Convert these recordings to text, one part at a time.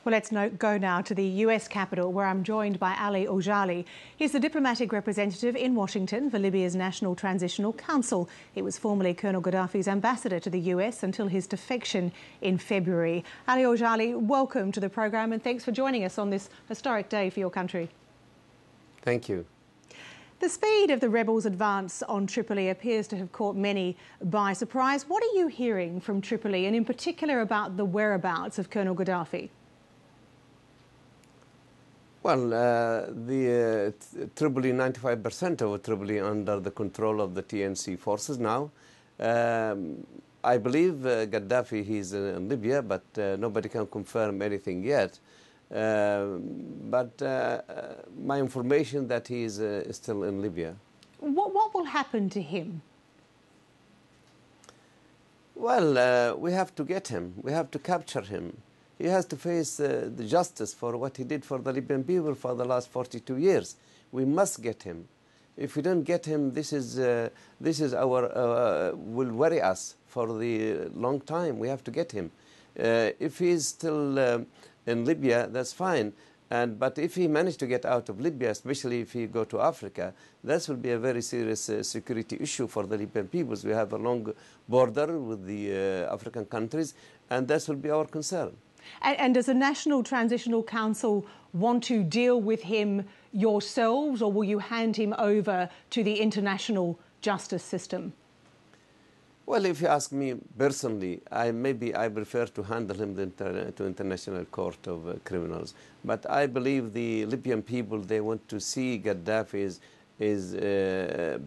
Well, go now to the US capital, where I'm joined by Ali Aujali. He's the diplomatic representative in Washington for Libya's National Transitional Council. He was formerly Colonel Gaddafi's ambassador to the US until his defection in February. Ali Aujali, welcome to the program and thanks for joining us on this historic day for your country. Thank you. The speed of the rebels' advance on Tripoli appears to have caught many by surprise. What are you hearing from Tripoli, and in particular about the whereabouts of Colonel Gaddafi? Well, Tripoli, 95% of Tripoli under the control of the TNC forces now. I believe Gaddafi, he's in Libya, but nobody can confirm anything yet. But my information that he is still in Libya. What will happen to him? Well, we have to get him. We have to capture him. He has to face the justice for what he did for the Libyan people for the last 42 years. We must get him. If we don't get him, this is our will worry us for the long time. We have to get him. If he's still in Libya, that's fine. But if he managed to get out of Libya, especially if he go to Africa, that will be a very serious security issue for the Libyan peoples. We have a long border with the African countries, and that will be our concern. And does the National Transitional Council want to deal with him yourselves, or will you hand him over to the international justice system? Well, if you ask me personally, I prefer to handle him to International Court of Criminals. But I believe the Libyan people, they want to see Gaddafi is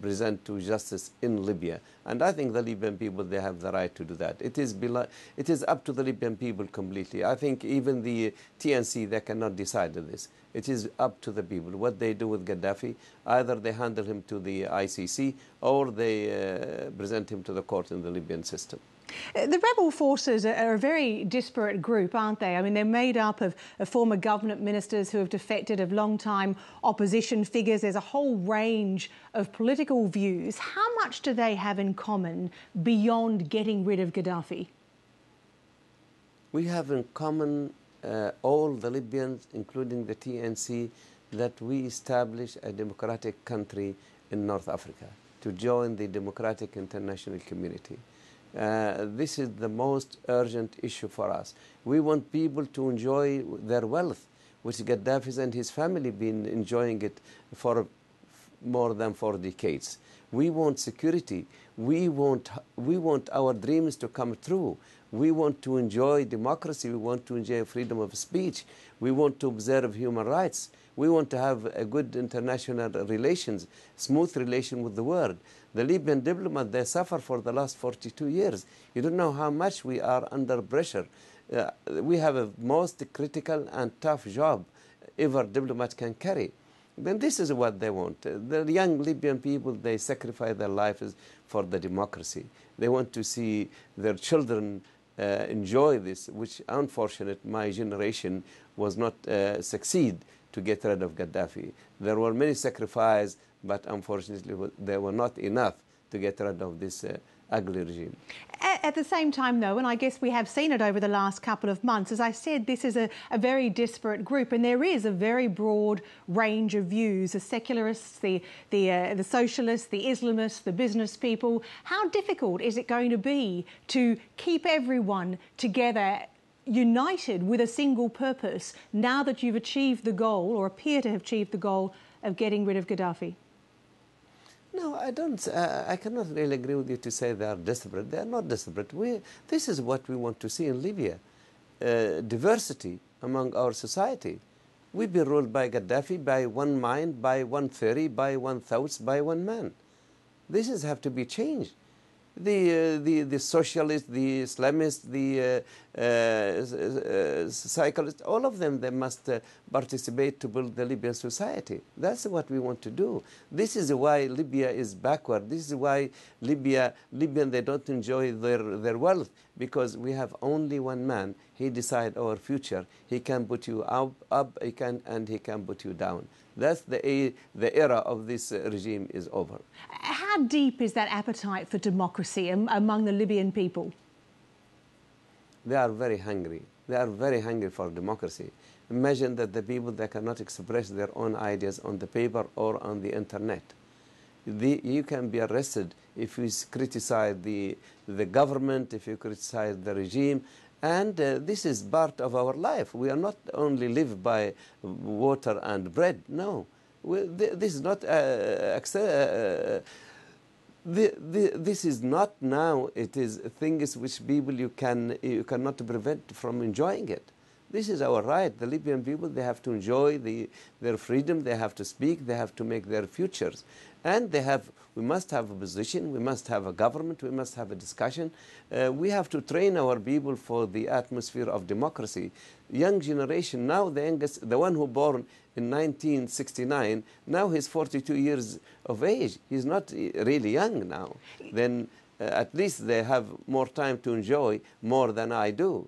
present to justice in Libya. And I think the Libyan people, they have the right to do that. It is up to the Libyan people completely. I think even the TNC, they cannot decide on this. It is up to the people. What they do with Gaddafi, either they handle him to the ICC or they present him to the court in the Libyan system. The rebel forces are a very disparate group, aren't they? I mean, they're made up of former government ministers who have defected, of long-time opposition figures. There's a whole range of political views. How much do they have in common beyond getting rid of Gaddafi? We have in common, all the Libyans, including the TNC, that we establish a democratic country in North Africa to join the democratic international community. This is the most urgent issue for us. We want people to enjoy their wealth, which Gaddafi and his family been enjoying it for more than 4 decades. We want security. We want our dreams to come true. We want to enjoy democracy. We want to enjoy freedom of speech. We want to observe human rights. We want to have a good international relations, smooth relation with the world. The Libyan diplomats, they suffer for the last 42 years. You don't know how much we are under pressure. We have a most critical and tough job ever diplomat can carry. Then this is what they want. The young Libyan people, they sacrifice their lives for the democracy. They want to see their children enjoy this, which unfortunately my generation was not succeed to get rid of Gaddafi. There were many sacrifices, but unfortunately there were not enough to get rid of this ugly regime. At the same time, though, and I guess we have seen it over the last couple of months, as I said, this is a very disparate group, and there is a very broad range of views: the secularists, the socialists, the Islamists, the business people. How difficult is it going to be to keep everyone together, united with a single purpose, now that you've achieved the goal, or appear to have achieved the goal, of getting rid of Gaddafi? No, I don't. I cannot really agree with you to say they are desperate. They are not desperate. This is what we want to see in Libya: diversity among our society. We've been ruled by Gaddafi, by one mind, by one theory, by one thoughts, by one man. This have to be changed. The socialists, the Islamists, the psychologists, all of them, they must participate to build the Libyan society. That's what we want to do. This is why Libya is backward. This is why Libyan, they don't enjoy their wealth, because we have only one man. He decides our future. He can put you up, and he can put you down. That's the era of this regime is over. How deep is that appetite for democracy among the Libyan people? They are very hungry. They are very hungry for democracy. Imagine that the people that cannot express their own ideas on the paper or on the internet. You can be arrested if you criticize the government, if you criticize the regime. And this is part of our life. We are not only live by water and bread. No, this is not. This is not now. It is things which people you cannot prevent from enjoying it. This is our right. The Libyan people, they have to enjoy their freedom. They have to speak. They have to make their futures. And we must have a position. We must have a government. We must have a discussion. We have to train our people for the atmosphere of democracy. Young generation, now the youngest, the one who born in 1969, now he's 42 years of age. He's not really young now. Then at least they have more time to enjoy more than I do.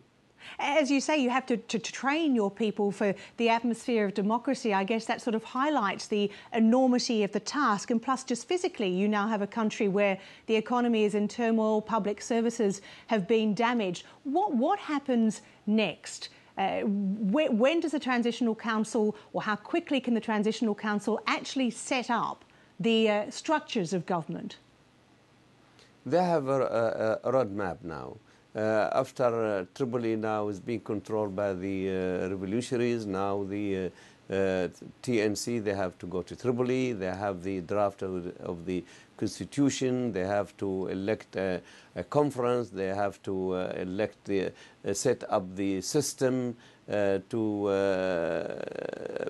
As you say, you have to train your people for the atmosphere of democracy. I guess that sort of highlights the enormity of the task. And plus, just physically, you now have a country where the economy is in turmoil, public services have been damaged. What happens next? When does the Transitional Council, or how quickly can the Transitional Council actually set up the structures of government? They have a roadmap now. After Tripoli now is being controlled by the revolutionaries, now the TNC, they have to go to Tripoli, they have the draft of the constitution, they have to elect a conference, they have to set up the system to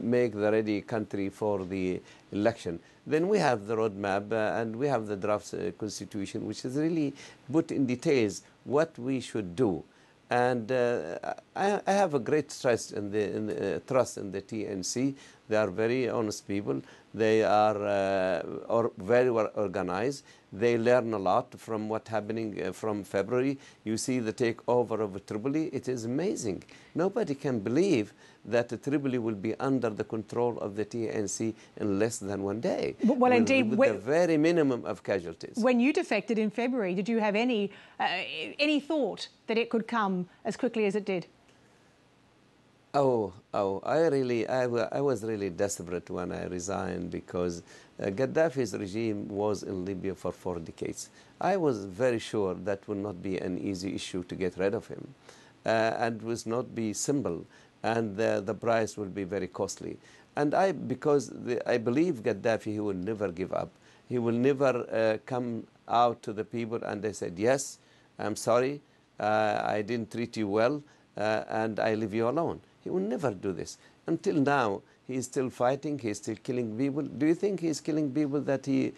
make the ready country for the election. Then we have the roadmap and we have the draft constitution, which is really put in details what we should do. And I have a great trust in the TNC. They are very honest people. They are very well organized. They learn a lot from what's happening from February. You see the takeover of Tripoli. It is amazing. Nobody can believe that Tripoli will be under the control of the TNC in less than 1 day. Well, indeed, with the very minimum of casualties. When you defected in February, did you have any thought that it could come as quickly as it did? I was really desperate when I resigned, because Gaddafi's regime was in Libya for 4 decades. I was very sure that would not be an easy issue to get rid of him, and would not be simple, and the price will be very costly. And I believe Gaddafi, he will never give up. He will never come out to the people and they said, yes, I'm sorry, I didn't treat you well, and I leave you alone. He will never do this. Until now, he is still fighting, he is still killing people. Do you think he is killing people that he,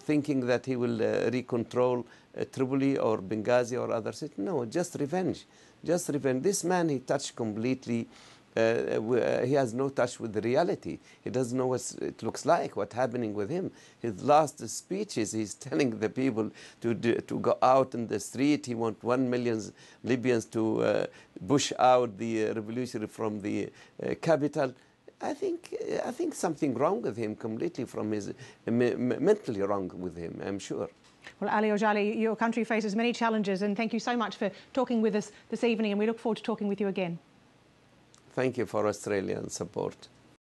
thinking that he will recontrol Tripoli or Benghazi or other cities? No, just revenge. Just revenge. This man, he touched completely. He has no touch with the reality. He doesn't know what it looks like, what's happening with him. His last speeches, he's telling the people to go out in the street. He wants 1 million Libyans to push out the revolutionary from the capital. I think something wrong with him completely, from his mentally wrong with him, I'm sure. Well, Ali Aujali, your country faces many challenges, and thank you so much for talking with us this evening, and we look forward to talking with you again. Thank you for Australian support.